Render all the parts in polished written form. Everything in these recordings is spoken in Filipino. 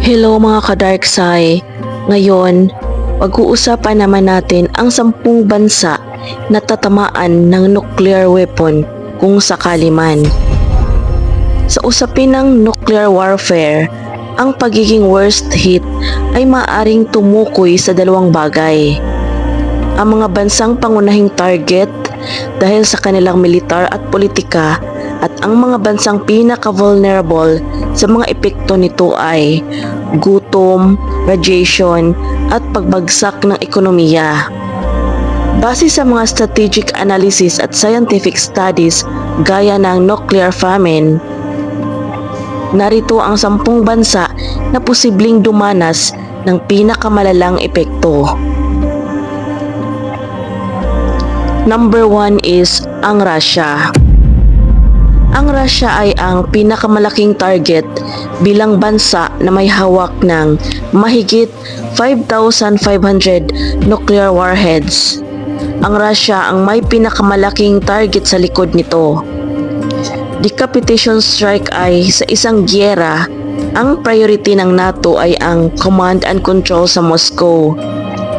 Hello mga ka-Darksai! Ngayon, pag-uusapan naman natin ang 10 bansa na tatamaan ng nuclear weapon kung sakali man. Sa usapin ng nuclear warfare, ang pagiging worst hit ay maaaring tumukoy sa dalawang bagay. Ang mga bansang pangunahing target dahil sa kanilang militar at politika at ang mga bansang pinaka-vulnerable sa mga epekto nito ay gutom, radiation at pagbagsak ng ekonomiya. Base sa mga strategic analysis at scientific studies gaya ng nuclear famine, narito ang 10 bansa na posibleng dumanas ng pinakamalalang epekto. Number 1 is ang Russia. Ang Russia ay ang pinakamalaking target bilang bansa na may hawak ng mahigit 5,500 nuclear warheads. Ang Russia ang may pinakamalaking target sa likod nito. Decapitation strike ay sa isang giyera, ang priority ng NATO ay ang command and control sa Moscow.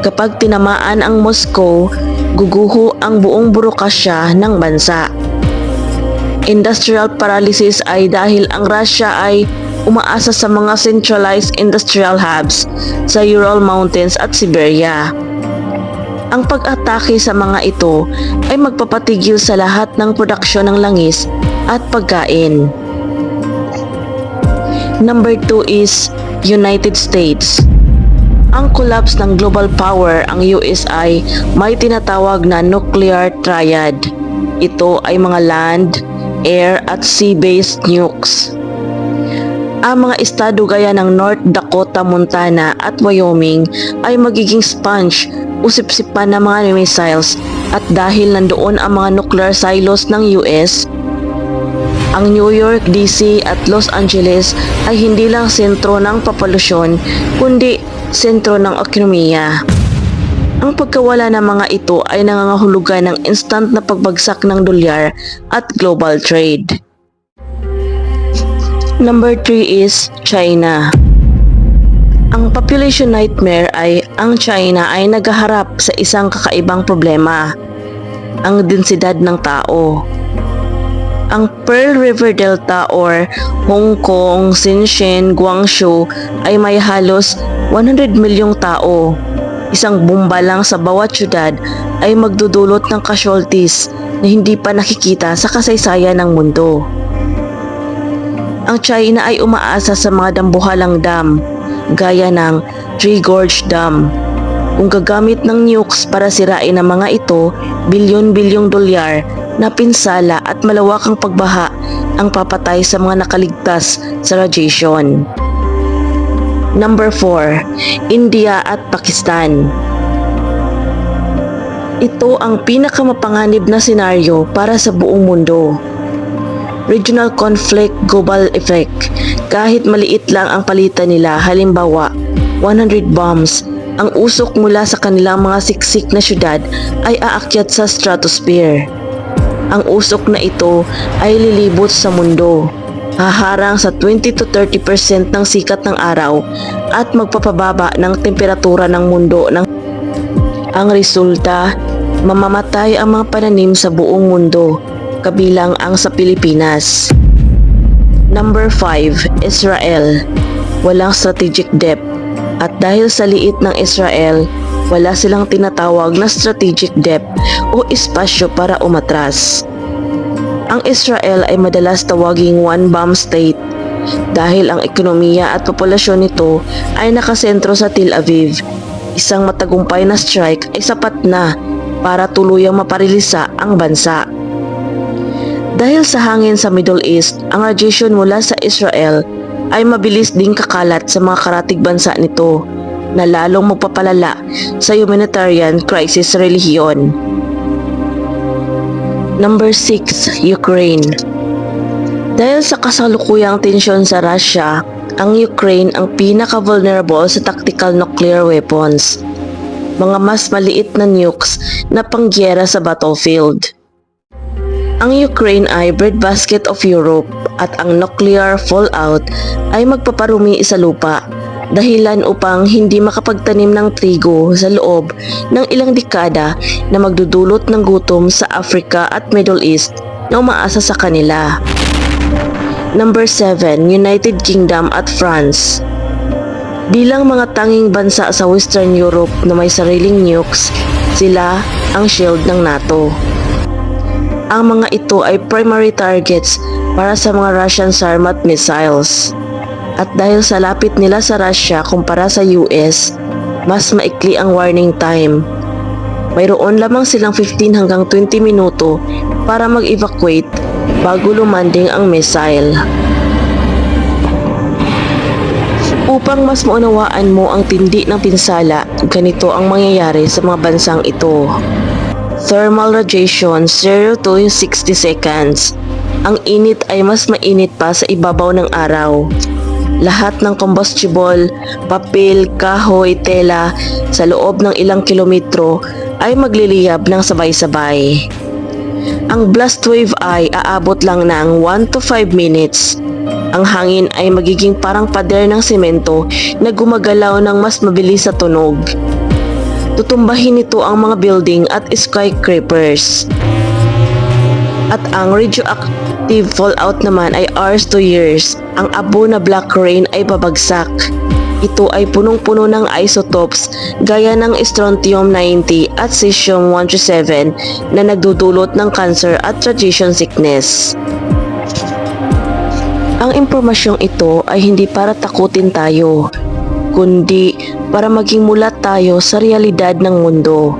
Kapag tinamaan ang Moscow, guguho ang buong burokasya ng bansa. Industrial paralysis ay dahil ang Russia ay umaasa sa mga centralized industrial hubs sa Ural Mountains at Siberia. Ang pag-atake sa mga ito ay magpapatigil sa lahat ng produksyon ng langis at pagkain. Number 2 is United States. Ang collapse ng global power, ang US ay may tinatawag na nuclear triad. Ito ay mga land, air at sea-based nukes. Ang mga estado gaya ng North Dakota, Montana at Wyoming ay magiging sponge o sipsipan ng mga missiles at dahil nandoon ang mga nuclear silos ng US, ang New York, DC at Los Angeles ay hindi lang sentro ng populasyon kundi sentro ng ekonomiya. Ang pagkawala ng mga ito ay nangangahulugan ng instant na pagbagsak ng dolyar at global trade. Number 3 is China. Ang population nightmare ay ang China ay naghaharap sa isang kakaibang problema, ang densidad ng tao. Ang Pearl River Delta or Hong Kong, Shenzhen, Guangzhou ay may halos 100 milyong tao. Isang bomba lang sa bawat syudad ay magdudulot ng casualties na hindi pa nakikita sa kasaysayan ng mundo. Ang China ay umaasa sa mga dambuhalang dam gaya ng Three Gorge Dam. Kung gagamit ng nukes para sirain ang mga ito, bilyon-bilyong dolyar na pinsala at malawakang pagbaha ang papatay sa mga nakaligtas sa radiation. Number 4, India at Pakistan. Ito ang pinakamapanganib na senaryo para sa buong mundo. Regional conflict, global effect. Kahit maliit lang ang palitan nila, halimbawa 100 bombs, ang usok mula sa kanilang mga siksik na syudad ay aakyat sa stratosphere. Ang usok na ito ay lilibot sa mundo, haharang sa 20 to 30% ng sikat ng araw at magpapababa ng temperatura ng mundo. Ang resulta, mamamatay ang mga pananim sa buong mundo, kabilang ang sa Pilipinas. Number 5, Israel. Walang strategic depth. At dahil sa liit ng Israel, wala silang tinatawag na strategic depth o espasyo para umatras. Ang Israel ay madalas tawaging one-bomb state dahil ang ekonomiya at populasyon nito ay nakasentro sa Tel Aviv. Isang matagumpay na strike ay sapat na para tuluyang maparilisa ang bansa. Dahil sa hangin sa Middle East, ang radiation mula sa Israel ay mabilis ding kakalat sa mga karatig bansa nito na lalong magpapalala sa humanitarian crisis sa relihiyon. Number 6, Ukraine. Dahil sa kasalukuyang tensyon sa Russia, ang Ukraine ang pinaka-vulnerable sa tactical nuclear weapons, mga mas maliit na nukes na panggiyera sa battlefield. Ang Ukraine ay breadbasket of Europe at ang nuclear fallout ay magpaparumi sa lupa dahilan upang hindi makapagtanim ng trigo sa loob ng ilang dekada na magdudulot ng gutom sa Africa at Middle East na umaasa sa kanila. Number 7, United Kingdom at France. Bilang mga tanging bansa sa Western Europe na may sariling nukes, sila ang shield ng NATO. Ang mga ito ay primary targets para sa mga Russian Sarmat missiles. At dahil sa lapit nila sa Russia kumpara sa US, mas maikli ang warning time. Mayroon lamang silang 15 hanggang 20 minuto para mag-evacuate bago lumanding ang missile. Upang mas maunawaan mo ang tindi ng pinsala, ganito ang mangyayari sa mga bansang ito. Thermal radiation 0 to 60 seconds. Ang init ay mas mainit pa sa ibabaw ng araw. Lahat ng combustible, papel, kahoy, tela sa loob ng ilang kilometro ay magliliyab ng sabay-sabay. Ang blast wave ay aabot lang ng 1 to 5 minutes. Ang hangin ay magiging parang pader ng semento na gumagalaw ng mas mabilis sa tunog. Tutumbahin nito ang mga building at skyscrapers. At ang radioactive fallout naman ay hours to years. Ang abo na black rain ay babagsak. Ito ay punong-puno ng isotopes gaya ng strontium-90 at cesium-137 na nagdudulot ng cancer at radiation sickness. Ang impormasyong ito ay hindi para takutin tayo, kundi para maging mulat tayo sa realidad ng mundo.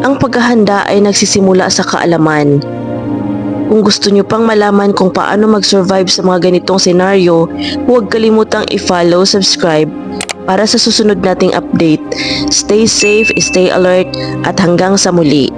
Ang paghahanda ay nagsisimula sa kaalaman. Kung gusto nyo pang malaman kung paano mag-survive sa mga ganitong senaryo, huwag kalimutang i-follow, subscribe para sa susunod nating update. Stay safe, stay alert, at hanggang sa muli.